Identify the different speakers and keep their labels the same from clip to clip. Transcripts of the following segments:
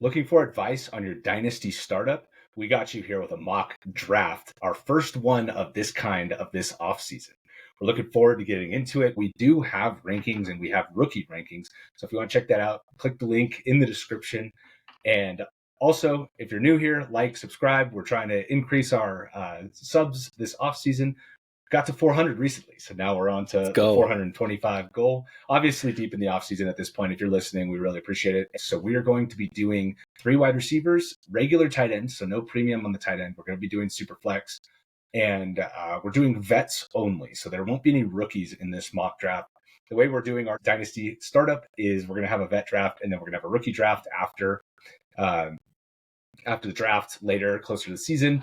Speaker 1: Looking for advice on your dynasty startup? We got you here with a mock draft, our first one of this kind of this offseason. We're looking forward to getting into it. We do have rankings and we have rookie rankings. So if you want to check that out, click the link in the description. And also, if you're new here, like, subscribe. We're trying to increase our subs this offseason. Got to 400 recently, so now we're on to the 425 goal. Obviously deep in the offseason at this point. If you're listening, we really appreciate it. So we are going to be doing 3 wide receivers, regular tight ends, so no premium on the tight end. We're going to be doing Superflex, and we're doing vets only, so there won't be any rookies in this mock draft. The way we're doing our dynasty startup is we're going to have a vet draft, and then we're going to have a rookie draft after the draft later, closer to the season.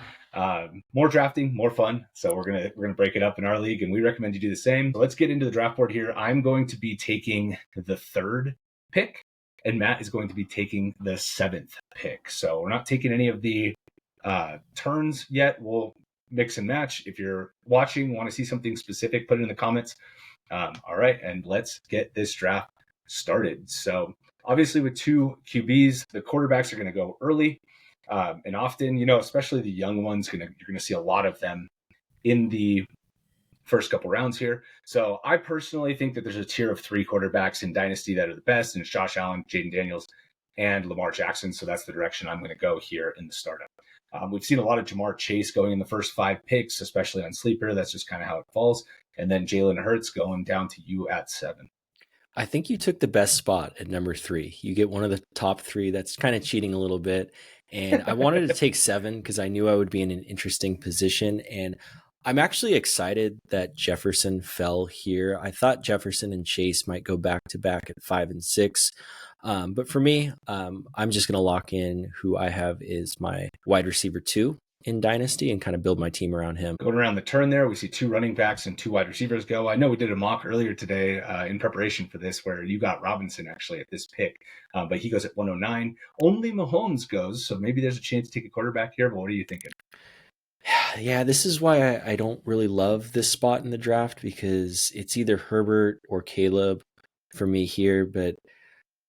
Speaker 1: More drafting, more fun. So we're gonna break it up in our league, and we recommend you do the same. So let's get into the draft board here. I'm going to be taking the 3rd pick, and Matt is going to be taking the 7th pick. So we're not taking any of the turns yet. We'll mix and match. If you're watching, want to see something specific, put it in the comments. All right, and let's get this draft started. So obviously with 2 QBs, the quarterbacks are going to go early. And often, especially the young ones, you're going to see a lot of them in the first couple rounds here. So I personally think that there's a tier of 3 quarterbacks in Dynasty that are the best, and it's Josh Allen, Jaden Daniels, and Lamar Jackson. So that's the direction I'm going to go here in the startup. We've seen a lot of Jamar Chase going in the first 5 picks, especially on Sleeper. That's just kind of how it falls. And then Jalen Hurts going down to you at 7.
Speaker 2: I think you took the best spot at number 3. You get one of the top 3. That's kind of cheating a little bit. And I wanted to take 7 because I knew I would be in an interesting position. And I'm actually excited that Jefferson fell here. I thought Jefferson and Chase might go back to back at 5 and 6. But for me, I'm just going to lock in who I have is my wide receiver 2 in Dynasty and kind of build my team around him.
Speaker 1: Going around the turn there, we see 2 running backs and 2 wide receivers go. I know we did a mock earlier today in preparation for this where you got Robinson actually at this pick, but he goes at 109. Only Mahomes goes, so maybe there's a chance to take a quarterback here, but what are you thinking?
Speaker 2: Yeah, this is why I don't really love this spot in the draft because it's either Herbert or Caleb for me here, but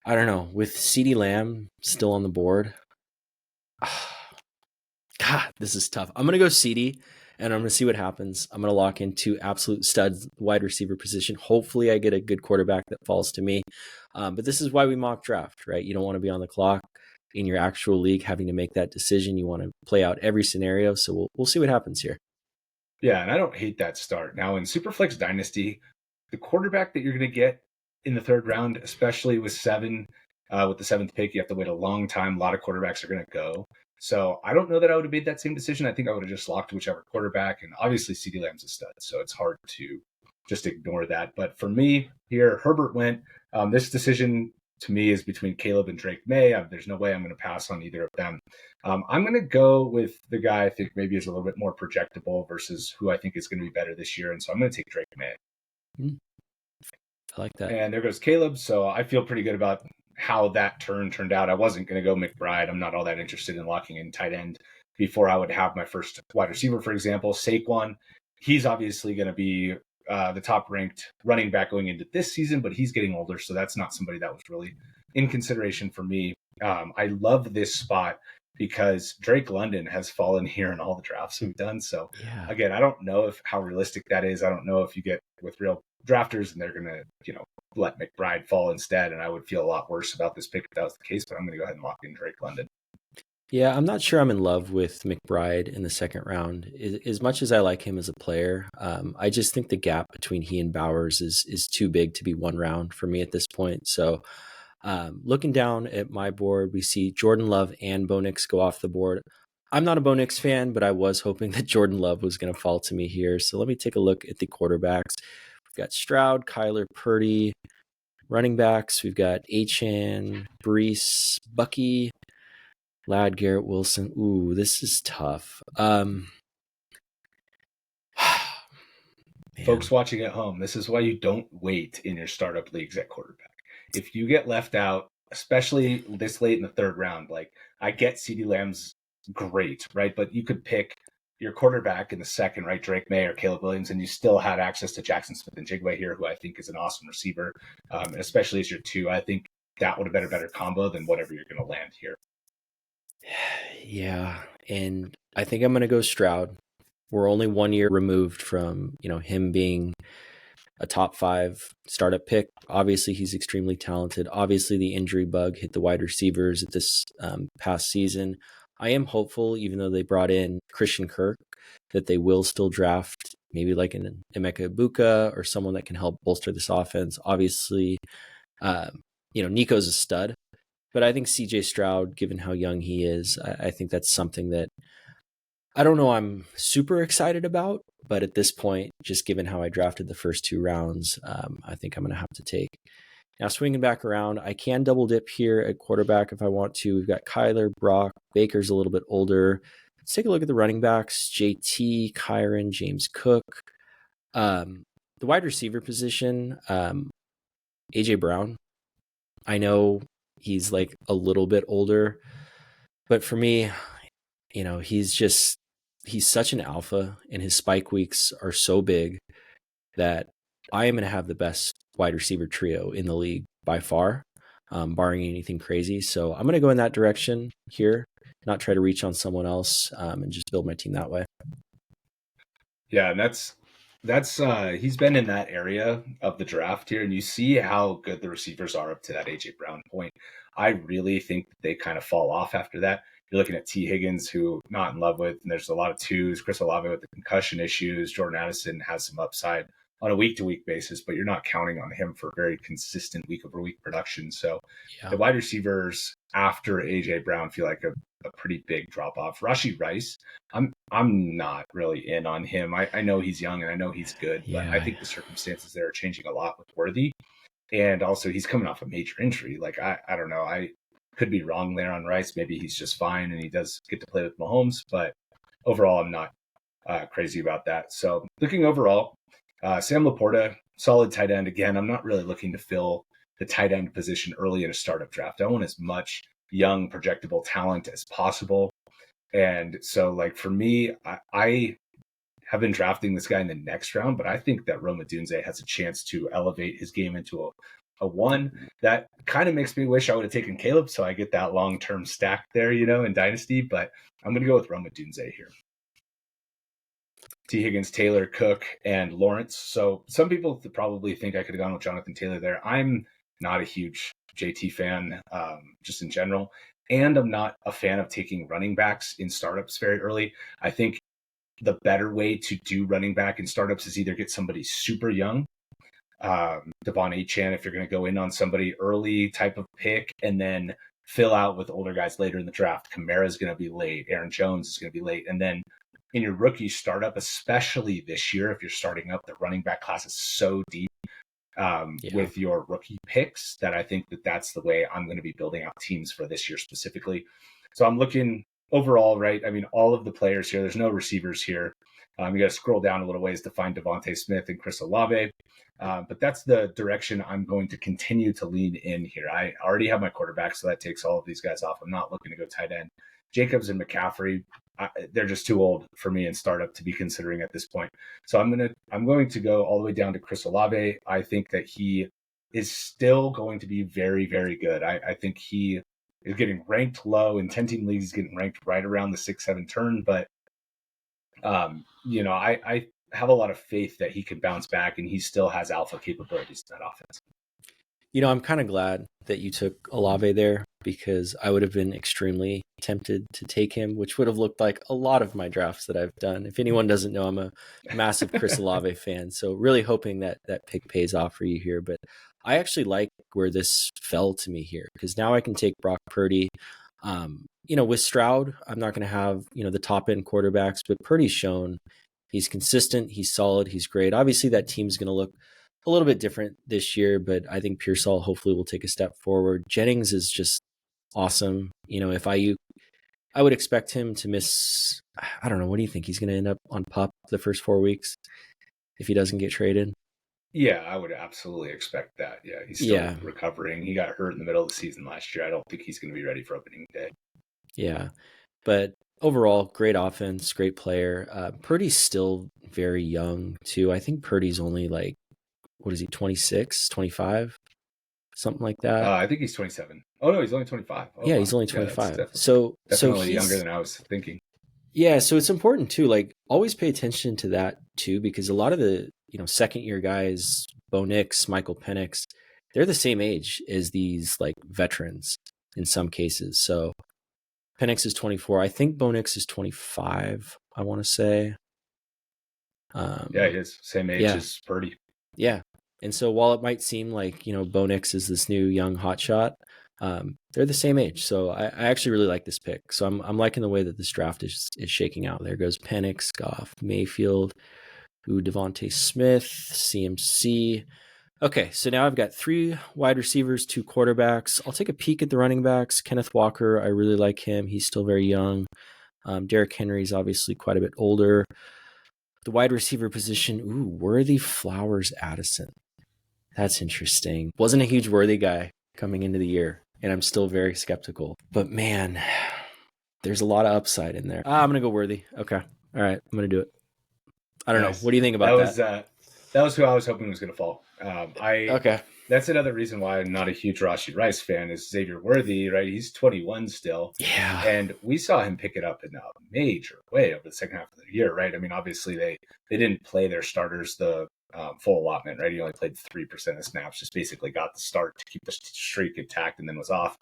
Speaker 2: I don't know. With CeeDee Lamb still on the board, God, this is tough. I'm going to go CeeDee, and I'm going to see what happens. I'm going to lock in 2 absolute studs wide receiver position. Hopefully I get a good quarterback that falls to me. But this is why we mock draft, right? You don't want to be on the clock in your actual league having to make that decision. You want to play out every scenario. So we'll see what happens here.
Speaker 1: Yeah, and I don't hate that start. Now in Superflex Dynasty, the quarterback that you're going to get in the 3rd round, especially with 7, with the 7th pick, you have to wait a long time. A lot of quarterbacks are going to go. So I don't know that I would have made that same decision. I think I would have just locked whichever quarterback. And obviously CeeDee Lamb's a stud, so it's hard to just ignore that. But for me here, Herbert went. This decision to me is between Caleb and Drake May. There's no way I'm going to pass on either of them. I'm going to go with the guy I think maybe is a little bit more projectable versus who I think is going to be better this year. And so I'm going to take Drake May.
Speaker 2: I like that.
Speaker 1: And there goes Caleb. So I feel pretty good about how that turn turned out. I wasn't going to go McBride. I'm not all that interested in locking in tight end before I would have my first wide receiver, for example. Saquon, he's obviously going to be the top ranked running back going into this season, but he's getting older. So that's not somebody that was really in consideration for me. I love this spot because Drake London has fallen here in all the drafts we've done. So again, I don't know how realistic that is. I don't know if you get with real drafters and they're going to, let McBride fall instead. And I would feel a lot worse about this pick if that was the case, but I'm going to go ahead and lock in Drake London.
Speaker 2: Yeah, I'm not sure I'm in love with McBride in the 2nd round. As much as I like him as a player, I just think the gap between he and Bowers is too big to be 1 round for me at this point. So looking down at my board, we see Jordan Love and Bo Nix go off the board. I'm not a Bo Nix fan, but I was hoping that Jordan Love was going to fall to me here. So let me take a look at the quarterbacks. We've got Stroud, Kyler, Purdy. Running backs, we've got Achane, Brees, Bucky, Ladd, Garrett Wilson. Ooh, this is tough.
Speaker 1: Folks watching at home, this is why you don't wait in your startup leagues at quarterback. If you get left out, especially this late in the 3rd round, like I get CeeDee Lamb's great, right? But you could pick your quarterback in the 2nd, right? Drake May or Caleb Williams, and you still had access to Jackson Smith and Jigba here, who I think is an awesome receiver. And especially as your 2, I think that would have been a better combo than whatever you're going to land here.
Speaker 2: Yeah, and I think I'm going to go Stroud. We're only 1 year removed from him being a top 5 startup pick. Obviously, he's extremely talented. Obviously, the injury bug hit the wide receivers at this past season. I am hopeful, even though they brought in Christian Kirk, that they will still draft maybe like an Emeka Ibuka or someone that can help bolster this offense. Obviously, Nico's a stud, but I think CJ Stroud, given how young he is, I think that's something that I don't know I'm super excited about, but at this point, just given how I drafted the first 2 rounds, I think I'm going to have to take. Now, swinging back around, I can double dip here at quarterback if I want to. We've got Kyler, Brock, Baker's a little bit older. Let's take a look at the running backs: JT, Kyron, James Cook. The wide receiver position, AJ Brown. I know he's like a little bit older, but for me, he's such an alpha, and his spike weeks are so big that I am going to have the best wide receiver trio in the league by far, barring anything crazy. So I'm going to go in that direction here, not try to reach on someone else, and just build my team that way.
Speaker 1: Yeah, and that's he's been in that area of the draft here, and you see how good the receivers are up to that AJ Brown point. I really think that they kind of fall off after that. You're looking at T. Higgins, who not in love with, and there's a lot of twos. Chris Olave with the concussion issues. Jordan Addison has some upside on a week to week basis, but you're not counting on him for very consistent week over week production. So
Speaker 2: Yeah.
Speaker 1: the wide receivers after AJ Brown feel like a pretty big drop off. Rashi Rice, I'm not really in on him. I know he's young and I know he's good, but I
Speaker 2: Yeah.
Speaker 1: think the circumstances there are changing a lot with Worthy. And also he's coming off a major injury. Like I don't know. I could be wrong there on Rice. Maybe he's just fine and he does get to play with Mahomes, but overall I'm not crazy about that. So looking overall, Sam Laporta, solid tight end. Again, I'm not really looking to fill the tight end position early in a startup draft. I want as much young projectable talent as possible. And so, like for me, I have been drafting this guy in the next round, but I think that Roma Dunze has a chance to elevate his game into a one. That kind of makes me wish I would have taken Caleb, so I get that long term stack there, in Dynasty. But I'm going to go with Roma Dunze here. T. Higgins, Taylor, Cook, and Lawrence. So some people probably think I could have gone with Jonathan Taylor there. I'm not a huge JT fan, just in general. And I'm not a fan of taking running backs in startups very early. I think the better way to do running back in startups is either get somebody super young, Devon Achane, if you're going to go in on somebody early type of pick, and then fill out with older guys later in the draft. Kamara is going to be late. Aaron Jones is going to be late. And then in your rookie startup, especially this year, if you're starting up, the running back class is so deep with your rookie picks that I think that that's the way I'm going to be building out teams for this year specifically. So I'm looking overall, right? I mean, all of the players here, there's no receivers here. You got to scroll down a little ways to find Devontae Smith and Chris Olave. But that's the direction I'm going to continue to lean in here. I already have my quarterback, so that takes all of these guys off. I'm not looking to go tight end. Jacobs and McCaffrey, they're just too old for me in startup to be considering at this point. So I'm going to go all the way down to Chris Olave. I think that he is still going to be very, very good. I think he is getting ranked low in 10-team leagues. He's getting ranked right around the 6-7 turn, but I have a lot of faith that he can bounce back and he still has alpha capabilities in that offense.
Speaker 2: I'm kind of glad that you took Olave there because I would have been extremely tempted to take him, which would have looked like a lot of my drafts that I've done. If anyone doesn't know, I'm a massive Chris Olave fan. So really hoping that that pick pays off for you here. But I actually like where this fell to me here because now I can take Brock Purdy. With Stroud, I'm not going to have, the top end quarterbacks, but Purdy's shown he's consistent, he's solid, he's great. Obviously, that team's going to look a little bit different this year, but I think Pearsall hopefully will take a step forward. Jennings is just awesome. If I would expect him to miss, I don't know, what do you think? He's going to end up on PUP the first 4 weeks if he doesn't get traded?
Speaker 1: Yeah, I would absolutely expect that. Yeah, he's still recovering. He got hurt in the middle of the season last year. I don't think he's going to be ready for opening day.
Speaker 2: Yeah. But overall, great offense, great player. Purdy's still very young, too. I think Purdy's only like, what is he, 26, 25? something like that.
Speaker 1: I think he's 27. Oh no, he's only 25. Oh
Speaker 2: Yeah, he's
Speaker 1: wow,
Speaker 2: only
Speaker 1: yeah, that's
Speaker 2: 25. So
Speaker 1: definitely younger
Speaker 2: he's
Speaker 1: than I was thinking.
Speaker 2: yeah, so it's important too. Like always pay attention to that too, because a lot of the second year guys, Bo Nix, Michael Penix, they're the same age as these like veterans in some cases. So Penix is 24. I think Bo Nix is 25. I want to say.
Speaker 1: Yeah, he is same age
Speaker 2: Yeah,
Speaker 1: as Purdy.
Speaker 2: yeah. And so while it might seem like Bo Nix is this new young hotshot, they're the same age. So I actually really like this pick. So I'm liking the way that this draft is shaking out. There goes Penix, Goff, Mayfield, Devontae Smith, CMC. Okay, so now I've got 3 wide receivers, 2 quarterbacks. I'll take a peek at the running backs. Kenneth Walker, I really like him. He's still very young. Derrick Henry's obviously quite a bit older. The wide receiver position, Worthy Flowers Addison. That's interesting. Wasn't a huge Worthy guy coming into the year, and I'm still very skeptical. But man, there's a lot of upside in there. I'm going to go Worthy. Okay. All right. I'm going to do it. I don't know.
Speaker 1: Nice.
Speaker 2: What do you think about that?
Speaker 1: That was who I was hoping was going to fall.
Speaker 2: Okay.
Speaker 1: That's another reason why I'm not a huge Rashid Rice fan is Xavier Worthy, right? He's 21 still.
Speaker 2: Yeah.
Speaker 1: And we saw him pick it up in a major way over the second half of the year, right? I mean, obviously they didn't play their starters the full allotment, right? He only played 3% of snaps, just basically got the start to keep the streak intact and then was off.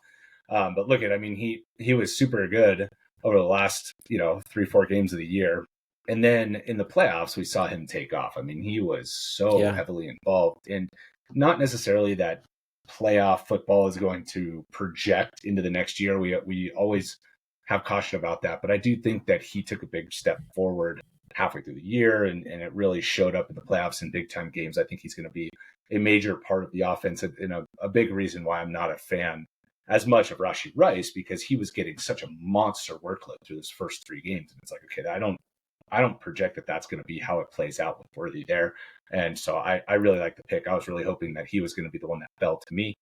Speaker 1: But look I mean, he was super good over the last, 3-4 games of the year. And then in the playoffs, we saw him take off. I mean, he was so heavily involved, and not necessarily that playoff football is going to project into the next year. We always have caution about that, but I do think that he took a big step forward halfway through the year, and it really showed up in the playoffs and big time games. I think he's going to be a major part of the offense, and a big reason why I'm not a fan as much of Rashid Rice, because he was getting such a monster workload through his first 3 games. And it's like, okay, I don't project that that's going to be how it plays out with Worthy there. And so I really like the pick. I was really hoping that he was going to be the one that fell to me.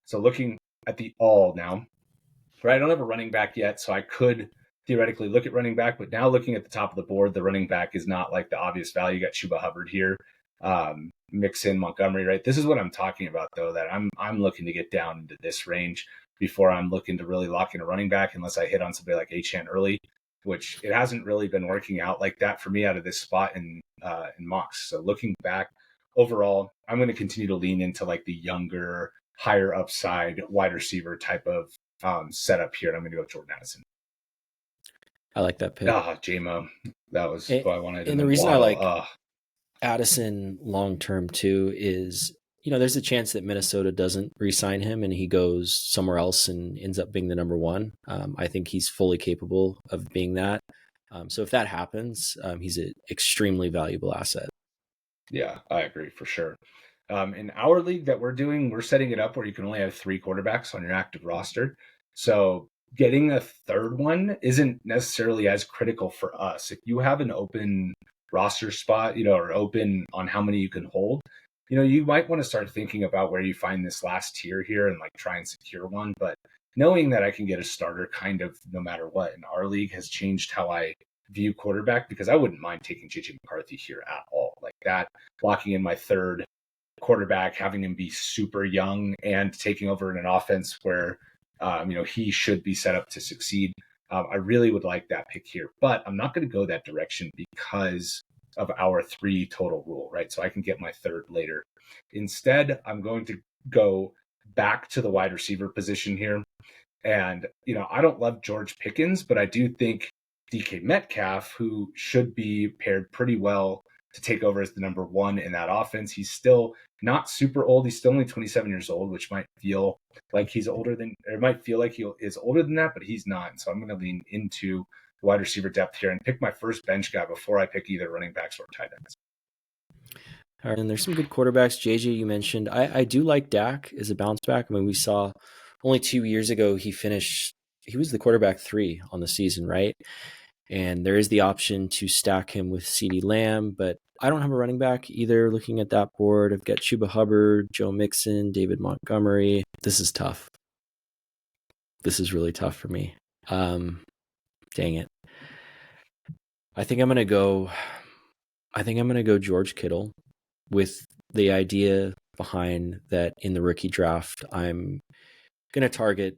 Speaker 1: So looking at the all now, right, I don't have a running back yet, so I could theoretically look at running back, but now looking at the top of the board, the running back is not like the obvious value. You got Chuba Hubbard here, mix in Montgomery, right? This is what I'm talking about, though, that I'm looking to get down into this range before I'm looking to really lock in a running back, unless I hit on somebody like Achane early, which it hasn't really been working out like that for me out of this spot in mocks. So looking back overall, I'm going to continue to lean into like the younger, higher upside wide receiver type of setup here. And I'm going to go Jordan Addison.
Speaker 2: I like that pick.
Speaker 1: JMO. That was who I wanted.
Speaker 2: And the reason I like Addison long term too is, there's a chance that Minnesota doesn't re-sign him and he goes somewhere else and ends up being the number 1. I think he's fully capable of being that. So if that happens, he's an extremely valuable asset.
Speaker 1: Yeah, I agree for sure. In our league that we're doing, we're setting it up where you can only have 3 quarterbacks on your active roster. So getting a third one isn't necessarily as critical for us. If you have an open roster spot, or open on how many you can hold, you might want to start thinking about where you find this last tier here and like try and secure one. But knowing that I can get a starter kind of no matter what in our league has changed how I view quarterback, because I wouldn't mind taking JJ McCarthy here at all. Like that, locking in my third quarterback, having him be super young and taking over in an offense where, he should be set up to succeed. I really would like that pick here, but I'm not going to go that direction because of our 3 total rule, right? So I can get my third later. Instead, I'm going to go back to the wide receiver position here. And, I don't love George Pickens, but I do think DK Metcalf, who should be paired pretty well to take over as the number 1 in that offense. He's still not super old. He's still only 27 years old, which might feel like he's older than, or it might feel like he is older than that, but he's not. So I'm going to lean into the wide receiver depth here and pick my first bench guy before I pick either running backs or tight ends.
Speaker 2: All right, and there's some good quarterbacks. JJ, you mentioned. I do like Dak as a bounce back. I mean, we saw only 2 years ago he was the quarterback 3 on the season, right? And there is the option to stack him with CeeDee Lamb, but I don't have a running back either. Looking at that board, I've got Chuba Hubbard, Joe Mixon, David Montgomery. This is tough. This is really tough for me. Dang it. I think I'm going to go George Kittle with the idea behind that in the rookie draft, I'm going to target,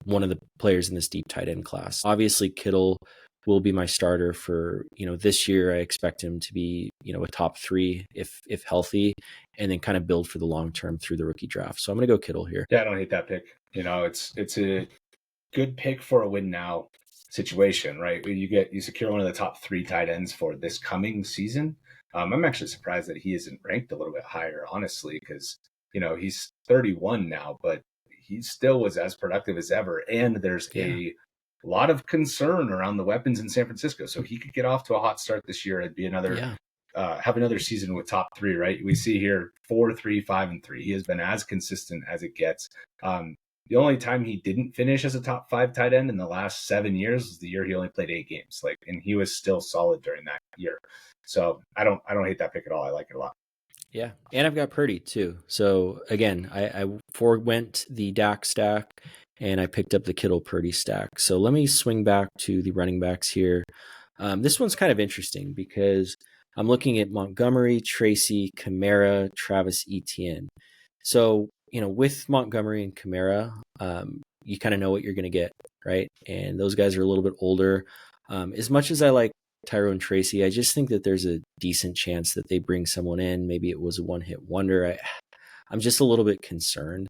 Speaker 2: one of the players in this deep tight end class. Obviously, Kittle will be my starter for, this year. I expect him to be, a top 3 if healthy, and then kind of build for the long term through the rookie draft. So I'm going to go Kittle here.
Speaker 1: Yeah, I don't hate that pick. It's a good pick for a win now situation, right? You secure one of the top 3 tight ends for this coming season. I'm actually surprised that he isn't ranked a little bit higher, honestly, because he's 31 now, but he still was as productive as ever. And there's a lot of concern around the weapons in San Francisco, so he could get off to a hot start this year and be have another season with top 3. Right? We see here 4, 3, 5, and 3. He has been as consistent as it gets. The only time he didn't finish as a top 5 tight end in the last 7 years was the year he only played 8 games. And he was still solid during that year. So I don't hate that pick at all. I like it a lot.
Speaker 2: Yeah, and I've got Purdy too. So again, I forewent the Dak stack and I picked up the Kittle Purdy stack. So let me swing back to the running backs here. This one's kind of interesting because I'm looking at Montgomery, Tracy, Kamara, Travis Etienne. So, with Montgomery and Kamara, you kind of know what you're going to get, right? And those guys are a little bit older. As much as I like Tyrone Tracy, I just think that there's a decent chance that they bring someone in. Maybe it was a one-hit wonder. I'm just a little bit concerned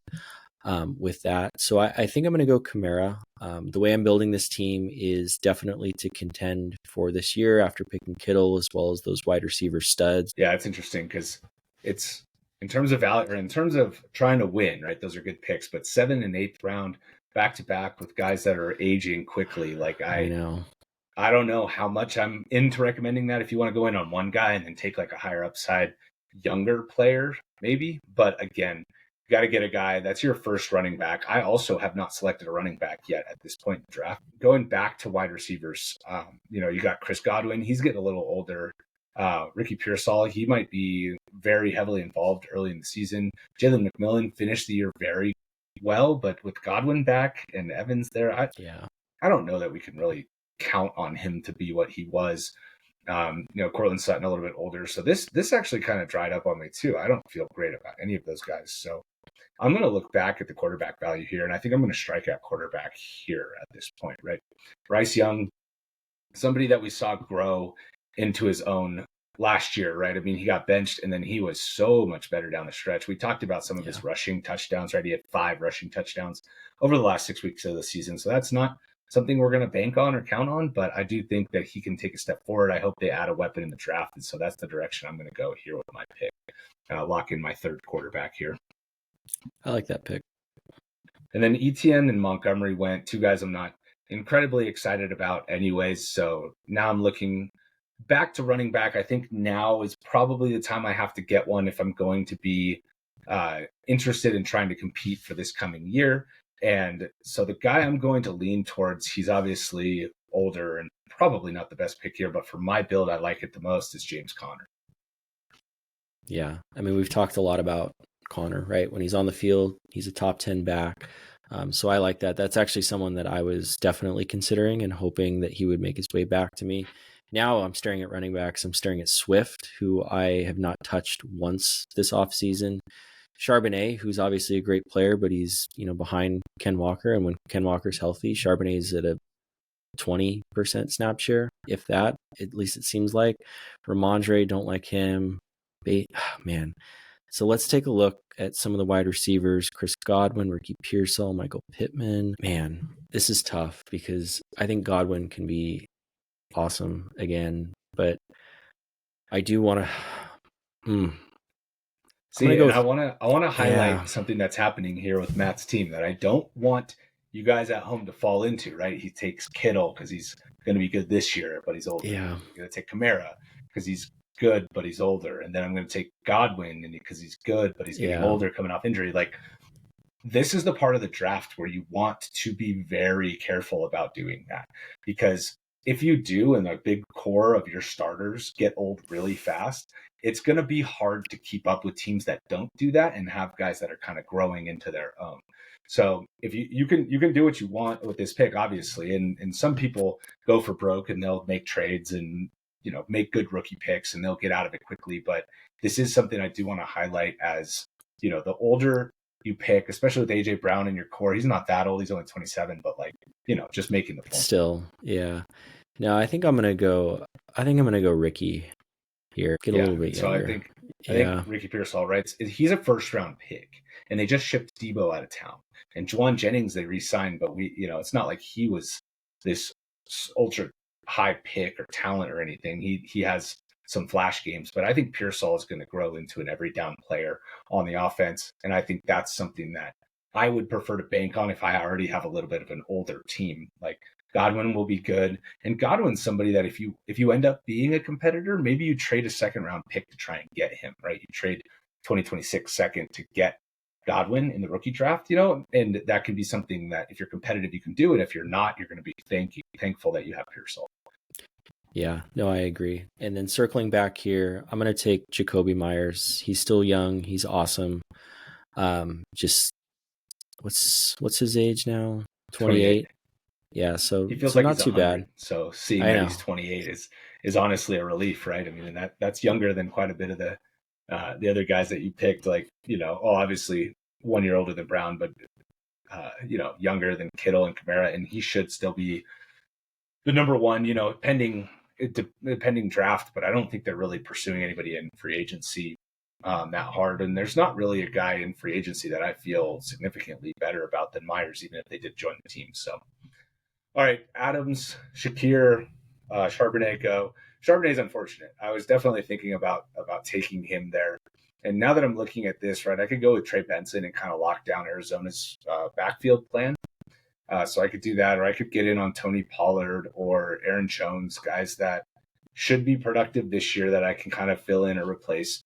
Speaker 2: with that. So I think I'm going to go Kamara. The way I'm building this team is definitely to contend for this year after picking Kittle as well as those wide receiver studs.
Speaker 1: Yeah, it's interesting because it's in terms of value or in terms of trying to win, right? Those are good picks, but 7th and 8th round back to back with guys that are aging quickly. I
Speaker 2: know.
Speaker 1: I don't know how much I'm into recommending that if you want to go in on one guy and then take like a higher upside younger player, maybe. But again, you got to get a guy that's your first running back. I also have not selected a running back yet at this point in the draft. Going back to wide receivers, you got Chris Godwin. He's getting a little older. Ricky Pearsall, he might be very heavily involved early in the season. Jalen McMillan finished the year very well, but with Godwin back and Evans there, I don't know that we can really count on him to be what he was. Cortland Sutton a little bit older, so this actually kind of dried up on me too. I don't feel great about any of those guys, so I'm going to look back at the quarterback value here, and I think I'm going to strike at quarterback here at this point, right? Bryce Young, somebody that we saw grow into his own last year, right? I mean, he got benched, and then he was so much better down the stretch. We talked about some of his rushing touchdowns, right? He had 5 rushing touchdowns over the last 6 weeks of the season, so that's not something we're going to bank on or count on, but I do think that he can take a step forward. I hope they add a weapon in the draft, and so that's the direction I'm going to go here with my pick. Lock in my 3rd quarterback here.
Speaker 2: I like that pick.
Speaker 1: And then Etienne and Montgomery went, 2 guys I'm not incredibly excited about anyways, so now I'm looking back to running back. I think now is probably the time I have to get one if I'm going to be interested in trying to compete for this coming year. And so the guy I'm going to lean towards, he's obviously older and probably not the best pick here, but for my build, I like it the most, is James Conner.
Speaker 2: Yeah. I mean, we've talked a lot about Conner, right? When he's on the field, he's a top 10 back. So I like that. That's actually someone that I was definitely considering and hoping that he would make his way back to me. Now I'm staring at running backs. I'm staring at Swift, who I have not touched once this offseason. Charbonnet, who's obviously a great player, but he's, behind Ken Walker. And when Ken Walker's healthy, Charbonnet's at a 20% snap share, if that, at least it seems like. Ramondre, don't like him. Man. So let's take a look at some of the wide receivers. Chris Godwin, Ricky Pearsall, Michael Pittman. Man, this is tough because I think Godwin can be awesome again, but I do want to...
Speaker 1: I want to highlight something that's happening here with Matt's team that I don't want you guys at home to fall into, right? He takes Kittle because he's going to be good this year, but he's older.
Speaker 2: Yeah.
Speaker 1: I'm going to take Kamara because he's good, but he's older. And then I'm going to take Godwin because he's good, but he's getting older, coming off injury. This is the part of the draft where you want to be very careful about doing that, because if you do and a big core of your starters get old really fast, it's going to be hard to keep up with teams that don't do that and have guys that are kind of growing into their own. So if you can do what you want with this pick, obviously, and some people go for broke and they'll make trades and make good rookie picks and they'll get out of it quickly. But this is something I do want to highlight as, the older you pick, especially with AJ Brown in your core, he's not that old. He's only 27, but just making the point.
Speaker 2: Still, yeah. No, I think I'm gonna go Ricky here. Get a little bit
Speaker 1: so
Speaker 2: younger.
Speaker 1: I think Ricky Pearsall, right? He's a first round pick, and they just shipped Debo out of town. And Juwan Jennings they re-signed, but it's not like he was this ultra high pick or talent or anything. He has some flash games, but I think Pearsall is going to grow into an every down player on the offense, and I think that's something that I would prefer to bank on if I already have a little bit of an older team. Like Godwin will be good, and Godwin's somebody that if you end up being a competitor, maybe you trade a second round pick to try and get him, right? You trade 2026 second to get Godwin in the rookie draft, and that can be something that if you're competitive, you can do it. If you're not, you're going to be thankful that you have Pearsall.
Speaker 2: Yeah, no, I agree. And then circling back here, I'm going to take Jacoby Myers. He's still young. He's awesome. Just what's his age now? 28. Yeah, so
Speaker 1: he feels
Speaker 2: so
Speaker 1: like
Speaker 2: not
Speaker 1: he's
Speaker 2: too
Speaker 1: 100.
Speaker 2: bad.
Speaker 1: So seeing that he's 28 is honestly a relief, right? I mean, that's younger than quite a bit of the other guys that you picked. Like, obviously 1 year older than Brown, but younger than Kittle and Kamara, and he should still be the number one. Pending draft, but I don't think they're really pursuing anybody in free agency that hard. And there's not really a guy in free agency that I feel significantly better about than Myers, even if they did join the team. So, all right, Adams, Shakir, Charbonnet go. Charbonnet's unfortunate. I was definitely thinking about taking him there. And now that I'm looking at this, right, I could go with Trey Benson and kind of lock down Arizona's backfield plan. So I could do that, or I could get in on Tony Pollard or Aaron Jones, guys that should be productive this year that I can kind of fill in or replace.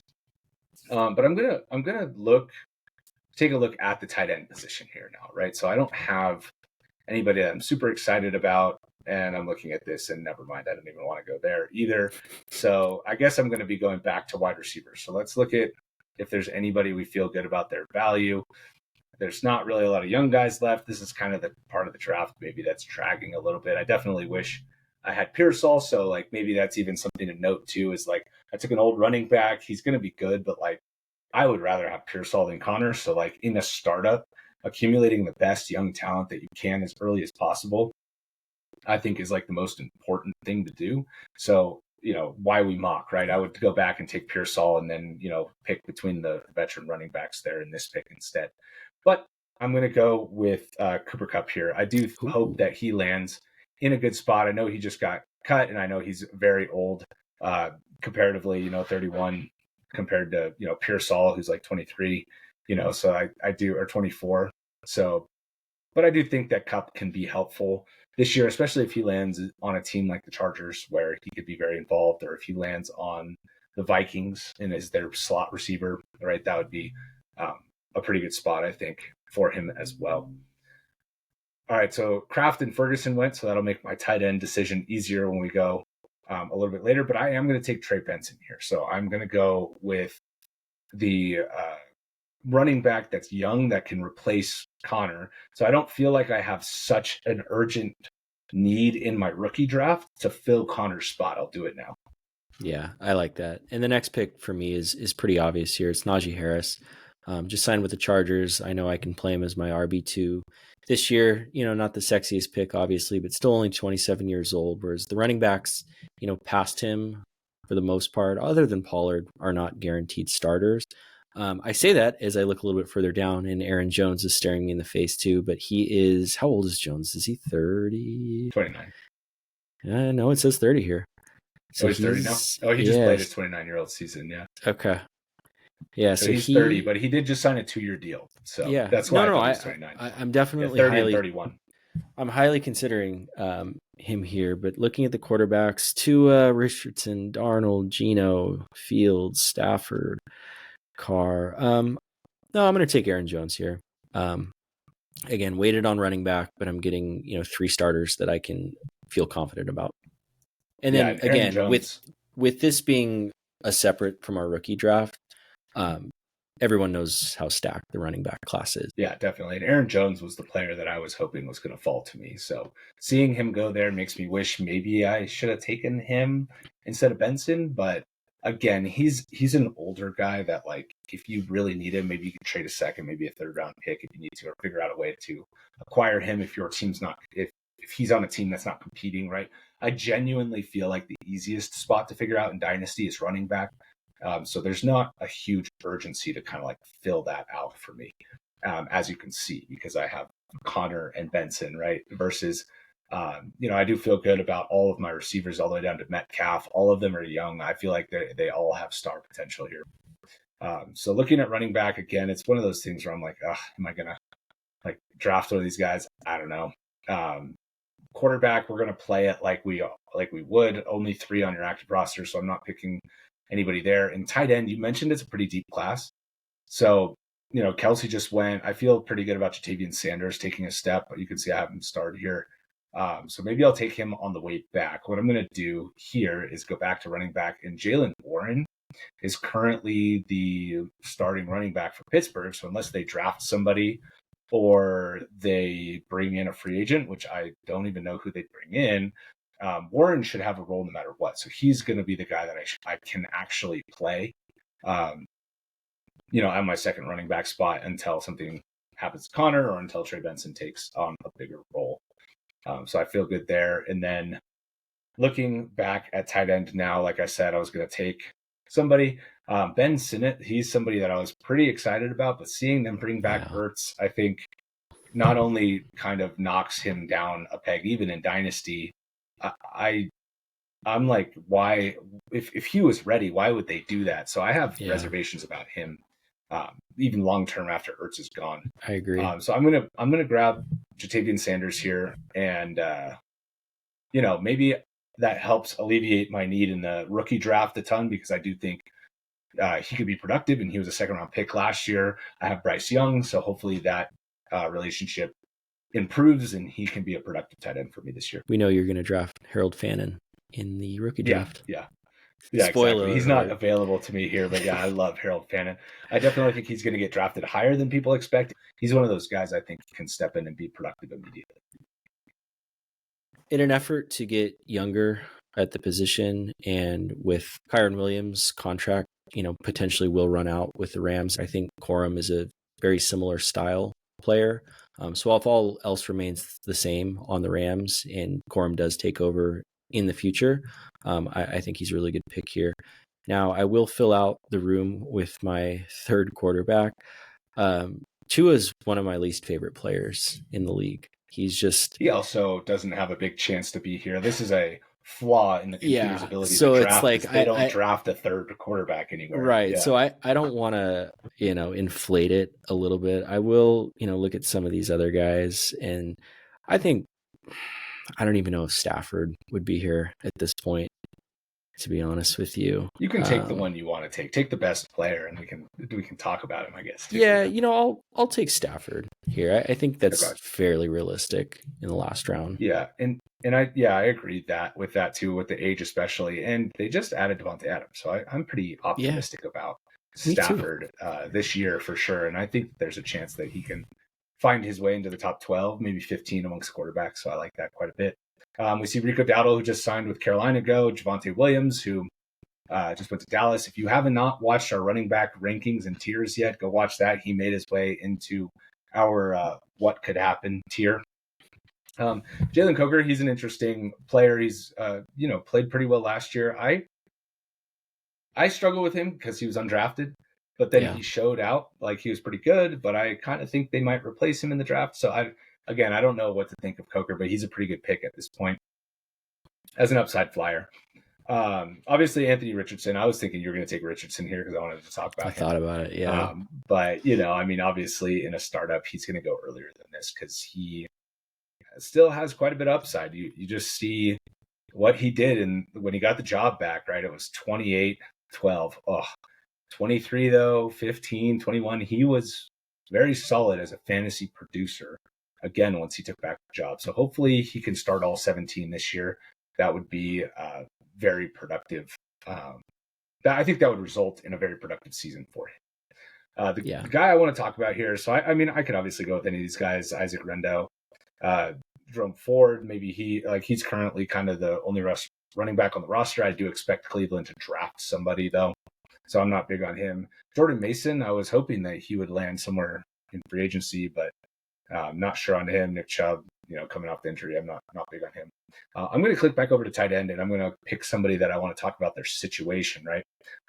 Speaker 1: But I'm gonna take a look at the tight end position here now, right? So I don't have anybody that I'm super excited about, and I'm looking at this and never mind, I don't even want to go there either. So I guess I'm going to be going back to wide receivers. So let's look at if there's anybody we feel good about their value. There's not really a lot of young guys left. This is kind of the part of the draft maybe that's dragging a little bit. I definitely wish I had Pearsall, so maybe that's even something to note too, is I took an old running back. He's going to be good, but I would rather have Pearsall than Connor. So in a startup, accumulating the best young talent that you can as early as possible, I think is the most important thing to do. So, why we mock, right? I would go back and take Pearsall and then, pick between the veteran running backs there in this pick instead. But I'm going to go with Cooper Kupp here. I do hope that he lands in a good spot. I know he just got cut, and I know he's very old comparatively, 31 compared to, Pearsall, who's 23, so I do, or 24. So, but I do think that Kupp can be helpful this year, especially if he lands on a team like the Chargers where he could be very involved, or if he lands on the Vikings and is their slot receiver, right? That would be a pretty good spot, I think, for him as well. All right, so Kraft and Ferguson went, so that'll make my tight end decision easier when we go a little bit later. But I am going to take Trey Benson here. So I'm going to go with the running back that's young that can replace Connor. So I don't feel like I have such an urgent need in my rookie draft to fill Connor's spot. I'll do it now.
Speaker 2: Yeah, I like that. And the next pick for me is pretty obvious here. It's Najee Harris. Just signed with the Chargers. I know I can play him as my RB2 this year. Not the sexiest pick, obviously, but still only 27 years old. Whereas the running backs, past him for the most part, other than Pollard, are not guaranteed starters. I say that as I look a little bit further down, and Aaron Jones is staring me in the face too. But he is, how old is Jones? Is he 30?
Speaker 1: 29.
Speaker 2: No, it says 30 here.
Speaker 1: So he's 30 now? Oh, he just played his 29-year-old season, yeah.
Speaker 2: Okay. Yeah, so
Speaker 1: he's 30, but he did just sign a 2-year deal. So
Speaker 2: yeah,
Speaker 1: that's why I he's 29.
Speaker 2: I'm definitely
Speaker 1: 30 and 31.
Speaker 2: I'm highly considering him here, but looking at the quarterbacks, Tua, Richardson, Darnold, Geno, Fields, Stafford, Carr. No, I'm going to take Aaron Jones here. Again, weighted on running back, but I'm getting 3 starters that I can feel confident about. And then again, with this being a separate from our rookie draft, everyone knows how stacked the running back class is.
Speaker 1: Yeah, definitely. And Aaron Jones was the player that I was hoping was going to fall to me. So seeing him go there makes me wish maybe I should have taken him instead of Benson. But again, he's an older guy that, like, if you really need him, maybe you can trade a second, maybe a third round pick if you need to, or figure out a way to acquire him if your team's not if he's on a team that's not competing, right? I genuinely feel like the easiest spot to figure out in Dynasty is running back. So there's not a huge urgency to kind of like fill that out for me, as you can see, because I have Connor and Benson, right? Versus, I do feel good about all of my receivers all the way down to Metcalf. All of them are young. I feel like they all have star potential here. So looking at running back again, it's one of those things where I'm like, am I gonna like draft one of these guys? I don't know. Quarterback, we're gonna play it like we would. Only 3 on your active roster, so I'm not picking anybody there. In tight end, you mentioned it's a pretty deep class. So, Kelsey just went. I feel pretty good about Jatavian Sanders taking a step, but you can see I have him started here. So maybe I'll take him on the way back. What I'm going to do here is go back to running back, and Jalen Warren is currently the starting running back for Pittsburgh. So unless they draft somebody or they bring in a free agent, which I don't even know who they bring in, Warren should have a role no matter what. So he's going to be the guy that I can actually play, at my second running back spot until something happens to Connor or until Trey Benson takes on a bigger role. So I feel good there. And then looking back at tight end now, like I said, I was going to take somebody. Ben Sinnott, he's somebody that I was pretty excited about, but seeing them bring back Ertz, I think not only kind of knocks him down a peg, even in Dynasty. I'm like, why, if he was ready, why would they do that? So I have reservations about him, even long term after Ertz is gone.
Speaker 2: I agree.
Speaker 1: So I'm gonna grab Jatavian Sanders here, and maybe that helps alleviate my need in the rookie draft a ton, because I do think he could be productive, and he was a second round pick last year. I have Bryce Young, so hopefully that relationship improves and he can be a productive tight end for me this year.
Speaker 2: We know you're going to draft Harold Fannin in the rookie draft.
Speaker 1: Yeah,
Speaker 2: Spoiler
Speaker 1: exactly. He's not available to me here, but yeah, I love Harold Fannin. I definitely think he's going to get drafted higher than people expect. He's one of those guys I think can step in and be productive immediately.
Speaker 2: In an effort to get younger at the position, and with Kyron Williams' contract, potentially will run out with the Rams, I think Corum is a very similar style player. So if all else remains the same on the Rams and Corum does take over in the future, I think he's a really good pick here. Now, I will fill out the room with my third quarterback. Tua is one of my least favorite players in the league. He
Speaker 1: also doesn't have a big chance to be here. This is a flaw in the computer's ability
Speaker 2: so
Speaker 1: to draft.
Speaker 2: It's like
Speaker 1: they don't draft a third quarterback anywhere.
Speaker 2: Right.
Speaker 1: Yeah.
Speaker 2: So I don't want to, inflate it a little bit. I will, look at some of these other guys, and I don't even know if Stafford would be here at this point, to be honest with you.
Speaker 1: You can take the one you want to take. Take the best player, and we can talk about him, I guess. Too.
Speaker 2: Yeah, I'll take Stafford here. I think that's fairly realistic in the last round.
Speaker 1: Yeah, and I agree with that too, with the age especially. And they just added Devontae Adams, so I'm pretty optimistic about Stafford this year for sure. And I think there's a chance that he can find his way into the top 12, maybe 15 amongst quarterbacks. So I like that quite a bit. We see Rico Dowdle, who just signed with Carolina, Javonte Williams, who just went to Dallas. If you have not watched our running back rankings and tiers yet, go watch that. He made his way into our what could happen tier. Jalen Coker, he's an interesting player. He's played pretty well last year. I struggle with him because he was undrafted, but then he showed out like he was pretty good. But I kind of think they might replace him in the draft. So I don't know what to think of Coker, but he's a pretty good pick at this point as an upside flyer. Obviously Anthony Richardson. I was thinking you were going to take Richardson here because I wanted to talk about him.
Speaker 2: I thought about it, yeah.
Speaker 1: But obviously in a startup, he's going to go earlier than this because he still has quite a bit of upside. You just see what he did, and when he got the job back, right? It was 28-12. 23 though, 15, 21. He was very solid as a fantasy producer again once he took back the job. So hopefully he can start all 17 this year. That would be very productive. I think that would result in a very productive season for him.
Speaker 2: Yeah.
Speaker 1: The guy I want to talk about here, so I mean, I could obviously go with any of these guys, Isaac Rendo, uh, Jerome Ford, maybe he's currently kind of the only running back on the roster. I do expect Cleveland to draft somebody though, so I'm not big on him. Jordan Mason, I was hoping that he would land somewhere in free agency, but not sure on him. Nick Chubb, coming off the injury, I'm not big on him. I'm going to click back over to tight end, and I'm going to pick somebody that I want to talk about their situation. Right,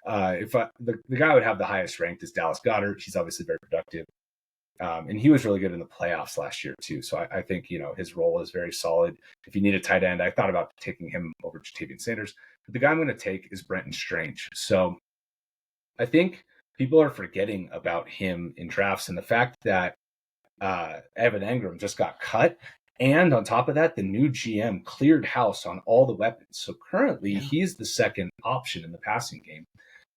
Speaker 1: the guy I would have the highest ranked is Dallas Goedert. He's obviously very productive. And he was really good in the playoffs last year too. So I think his role is very solid. If you need a tight end, I thought about taking him over Jatavian Sanders, but the guy I'm going to take is Brenton Strange. So I think people are forgetting about him in drafts, and the fact that Evan Engram just got cut, and on top of that, the new GM cleared house on all the weapons. So currently, he's the second option in the passing game.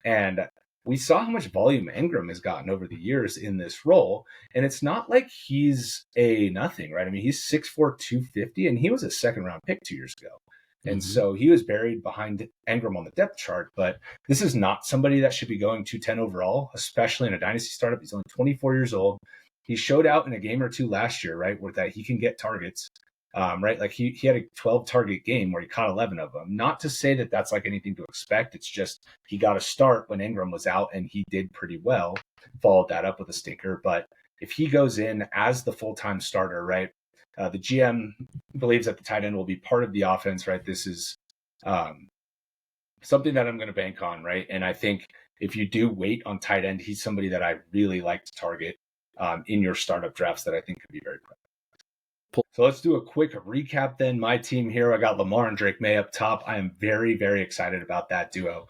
Speaker 1: And we saw how much volume Engram has gotten over the years in this role. And it's not like he's a nothing, right? I mean, he's 6'4", 250, and he was a second round pick 2 years ago. And so he was buried behind Engram on the depth chart. But this is not somebody that should be going 210 overall, especially in a dynasty startup. He's only 24 years old. He showed out in a game or two last year, right, where that he can get targets. Right, like he had a 12 target game where he caught 11 of them. Not to say that that's like anything to expect. It's just he got a start when Engram was out, and he did pretty well. Followed that up with a stinker. But if he goes in as the full-time starter, right, the GM believes that the tight end will be part of the offense, right? This is something that I'm going to bank on, right? And I think if you do wait on tight end, he's somebody that I really like to target in your startup drafts that I think could be very quick. So let's do a quick recap then. My team here, I got Lamar and Drake May up top. I am very, very excited about that duo.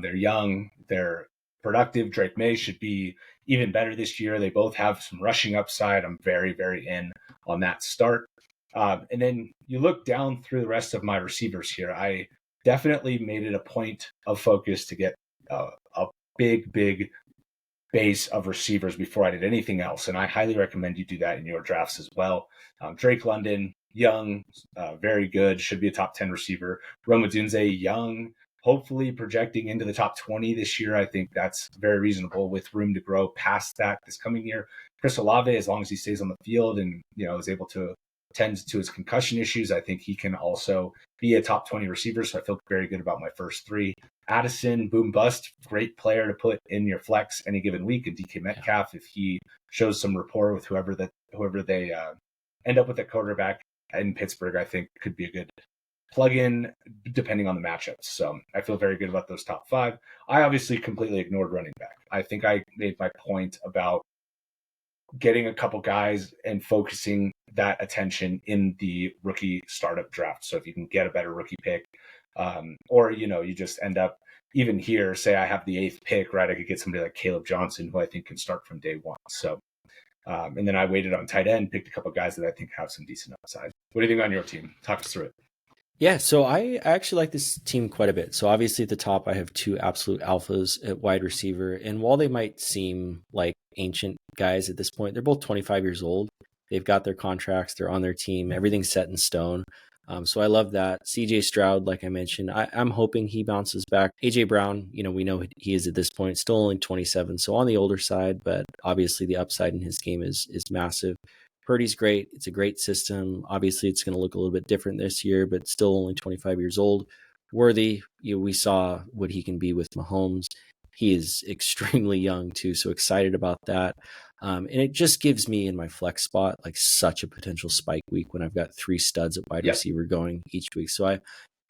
Speaker 1: They're young, they're productive. Drake May should be even better this year. They both have some rushing upside. I'm very, very in on that start. And then you look down through the rest of my receivers here. I definitely made it a point of focus to get a big base of receivers before I did anything else. And I highly recommend you do that in your drafts as well. Drake London, young, very good, should be a top 10 receiver. Rome Odunze, young, hopefully projecting into the top 20 this year. I think that's very reasonable with room to grow past that this coming year. Chris Olave, as long as he stays on the field and is able to tend to his concussion issues, I think he can also be a top 20 receiver. So I feel very good about my first three. Addison, boom bust, great player to put in your flex any given week. And DK Metcalf, if he shows some rapport with whoever they end up with at quarterback in Pittsburgh, I think could be a good plug-in depending on the matchups. So I feel very good about those top five. I obviously completely ignored running back. I think I made my point about getting a couple guys and focusing that attention in the rookie startup draft. So if you can get a better rookie pick, or you just end up even here, say I have the 8th pick, right? I could get somebody like Caleb Johnson, who I think can start from day one. So, and then I waited on tight end, picked a couple guys that I think have some decent upside. What do you think on your team? Talk us through it.
Speaker 2: Yeah, so I actually like this team quite a bit. So obviously at the top, I have two absolute alphas at wide receiver. And while they might seem like ancient guys at this point, they're both 25 years old. They've got their contracts. They're on their team. Everything's set in stone. So I love that. CJ Stroud, like I mentioned, I'm hoping he bounces back. AJ Brown, we know he is at this point, still only 27. So on the older side, but obviously the upside in his game is massive. Purdy's great. It's a great system. Obviously, it's going to look a little bit different this year, but still only 25 years old. Worthy, we saw what he can be with Mahomes. He is extremely young too, so excited about that. And it just gives me in my flex spot like such a potential spike week when I've got 3 studs at wide receiver going each week. So I'm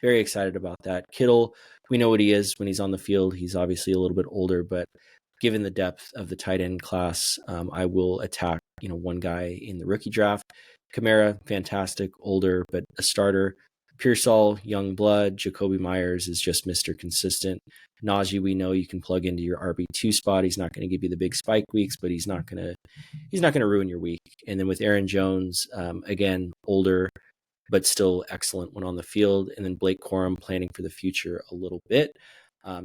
Speaker 2: very excited about that. Kittle, we know what he is when he's on the field. He's obviously a little bit older, but given the depth of the tight end class, I will attack, one guy in the rookie draft. Kamara, fantastic, older, but a starter. Pearsall, young blood. Jacoby Myers is just Mr. Consistent. Najee, we know you can plug into your RB2 spot. He's not going to give you the big spike weeks, but he's not going to ruin your week. And then with Aaron Jones, again, older, but still excellent when on the field. And then Blake Corum planning for the future a little bit.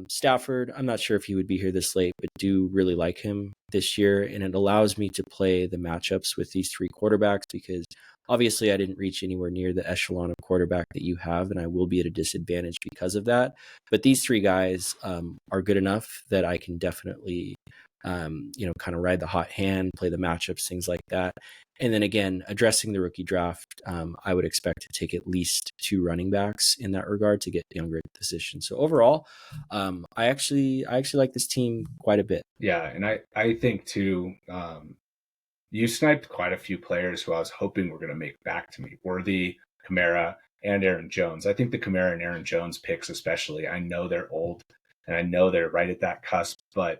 Speaker 2: Stafford, I'm not sure if he would be here this late, but do really like him this year. And it allows me to play the matchups with these 3 quarterbacks because obviously I didn't reach anywhere near the echelon of quarterback that you have, and I will be at a disadvantage because of that. But these 3 guys are good enough that I can definitely kind of ride the hot hand, play the matchups, things like that. And then again, addressing the rookie draft, I would expect to take at least 2 running backs in that regard to get younger at the position. So overall, I actually like this team quite a bit.
Speaker 1: Yeah, and I think too, you sniped quite a few players who I was hoping were going to make back to me. Worthy, Kamara, and Aaron Jones. I think the Kamara and Aaron Jones picks especially, I know they're old and I know they're right at that cusp, but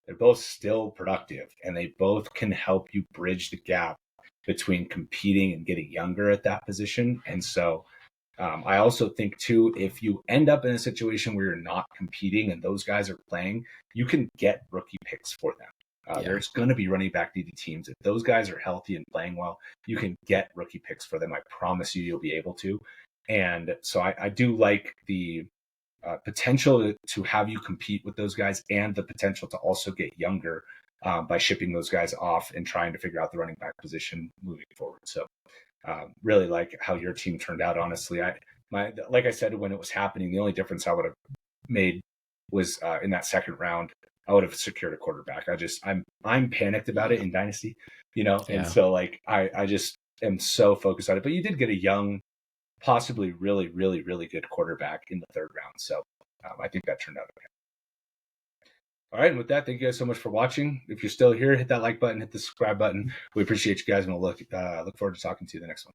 Speaker 1: they're both still productive and they both can help you bridge the gap between competing and getting younger at that position. And so I also think too, if you end up in a situation where you're not competing and those guys are playing, you can get rookie picks for them. There's going to be running back needy teams. If those guys are healthy and playing well, you can get rookie picks for them. I promise you, you'll be able to. And so I do like the potential to have you compete with those guys and the potential to also get younger by shipping those guys off and trying to figure out the running back position moving forward. So really like how your team turned out. Honestly, like I said, when it was happening, the only difference I would have made was in that second round, I would have secured a quarterback. I'm panicked about it in Dynasty, and so like I just am so focused on it. But you did get a young, possibly really, really, really good quarterback in the third round. So I think that turned out okay. All right, and with that, thank you guys so much for watching. If you're still here, hit that like button, hit the subscribe button. We appreciate you guys, and we'll look forward to talking to you the next one.